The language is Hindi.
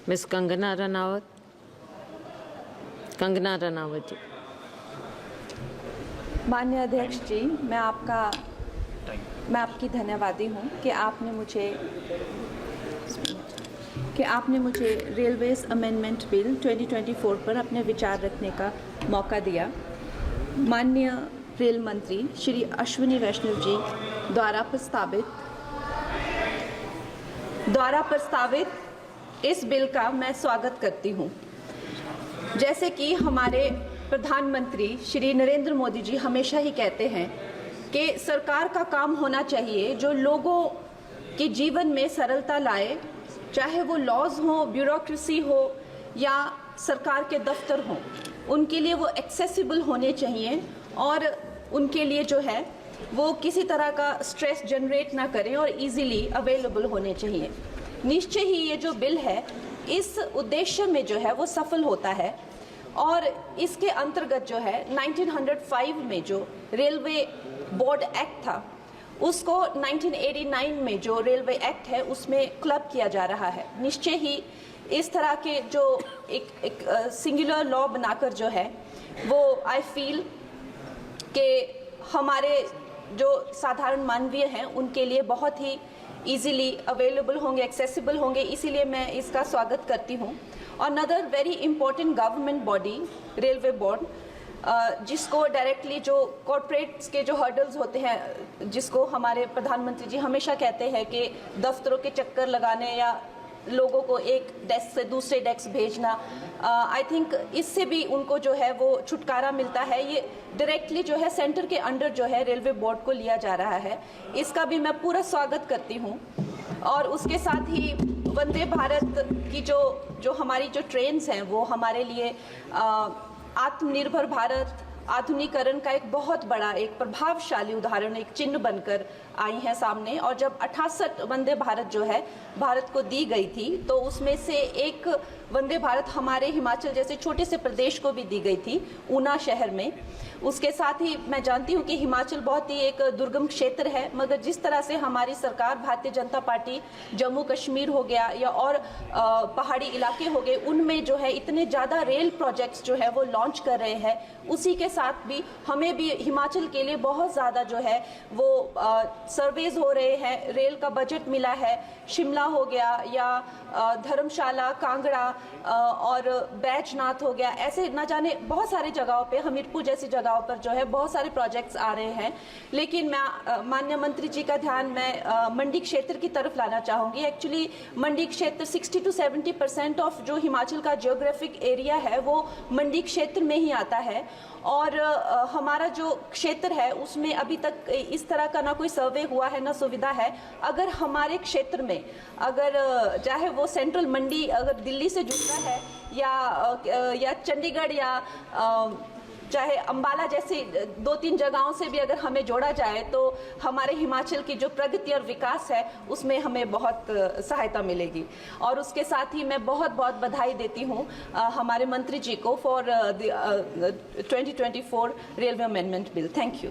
मिस कंगना रनावत। कंगना रनावत जी। माननीय अध्यक्ष जी, मैं आपकी धन्यवादी हूँ कि आपने मुझे रेलवेज अमेंडमेंट बिल 2024 पर अपने विचार रखने का मौका दिया। माननीय रेल मंत्री श्री अश्विनी वैष्णव जी द्वारा प्रस्तावित इस बिल का मैं स्वागत करती हूँ। जैसे कि हमारे प्रधानमंत्री श्री नरेंद्र मोदी जी हमेशा ही कहते हैं कि सरकार का काम होना चाहिए जो लोगों के जीवन में सरलता लाए, चाहे वो लॉज हो, ब्यूरोक्रेसी हो या सरकार के दफ्तर हों, उनके लिए वो एक्सेसिबल होने चाहिए और उनके लिए जो है वो किसी तरह का स्ट्रेस जनरेट ना करें और इजीली अवेलेबल होने चाहिए। निश्चय ही ये जो बिल है इस उद्देश्य में जो है वो सफल होता है और इसके अंतर्गत जो है 1905 में जो रेलवे बोर्ड एक्ट था उसको 1989 में जो रेलवे एक्ट है उसमें क्लब किया जा रहा है। निश्चय ही इस तरह के जो एक सिंगुलर लॉ बनाकर जो है वो आई फील कि हमारे जो साधारण मानवीय हैं उनके लिए बहुत ही इजीली अवेलेबल होंगे, एक्सेसिबल होंगे, इसीलिए मैं इसका स्वागत करती हूँ। और another very important government body railway board, जिसको डायरेक्टली जो कॉरपोरेट्स के जो हर्डल्स होते हैं, जिसको हमारे प्रधानमंत्री जी हमेशा कहते हैं कि दफ्तरों के चक्कर लगाने या लोगों को एक डेस्क से दूसरे डेस्क भेजना, आई थिंक इससे भी उनको जो है वो छुटकारा मिलता है। ये डायरेक्टली जो है सेंटर के अंडर जो है रेलवे बोर्ड को लिया जा रहा है, इसका भी मैं पूरा स्वागत करती हूँ। और उसके साथ ही वंदे भारत की जो हमारी जो ट्रेन्स हैं वो हमारे लिए आत्मनिर्भर भारत आधुनिकीकरण का एक बहुत बड़ा, एक प्रभावशाली उदाहरण, एक चिन्ह बनकर आई हैं सामने। और जब 68 वंदे भारत जो है भारत को दी गई थी तो उसमें से एक वंदे भारत हमारे हिमाचल जैसे छोटे से प्रदेश को भी दी गई थी, ऊना शहर में। उसके साथ ही मैं जानती हूँ कि हिमाचल बहुत ही एक दुर्गम क्षेत्र है, मगर जिस तरह से हमारी सरकार भारतीय जनता पार्टी जम्मू कश्मीर हो गया या और पहाड़ी इलाके हो गए, उनमें जो है इतने ज़्यादा रेल प्रोजेक्ट्स जो है वो लॉन्च कर रहे हैं, उसी के साथ भी हमें भी हिमाचल के लिए बहुत ज़्यादा जो है वो सर्वेज हो रहे हैं, रेल का बजट मिला है। शिमला हो गया या धर्मशाला, कांगड़ा और बैजनाथ हो गया, ऐसे न जाने बहुत सारे जगहों पे, हमीरपुर जैसी जगहों पर जो है बहुत सारे प्रोजेक्ट्स आ रहे हैं। लेकिन मैं माननीय मंत्री जी का ध्यान मैं मंडी क्षेत्र की तरफ लाना चाहूँगी। एक्चुअली मंडी क्षेत्र 60 to 70% ऑफ जो हिमाचल का जियोग्राफिक एरिया है वो मंडी क्षेत्र में ही आता है और हमारा जो क्षेत्र है उसमें अभी तक इस तरह का ना कोई सर्वे हुआ है ना सुविधा है। अगर हमारे क्षेत्र में अगर चाहे वो सेंट्रल मंडी अगर दिल्ली से जुड़ता है या चंडीगढ़ या चाहे अंबाला जैसी 2-3 जगहों से भी अगर हमें जोड़ा जाए तो हमारे हिमाचल की जो प्रगति और विकास है उसमें हमें बहुत सहायता मिलेगी। और उसके साथ ही मैं बहुत बहुत बधाई देती हूँ हमारे मंत्री जी को for 2024 railway amendment bill. Thank you.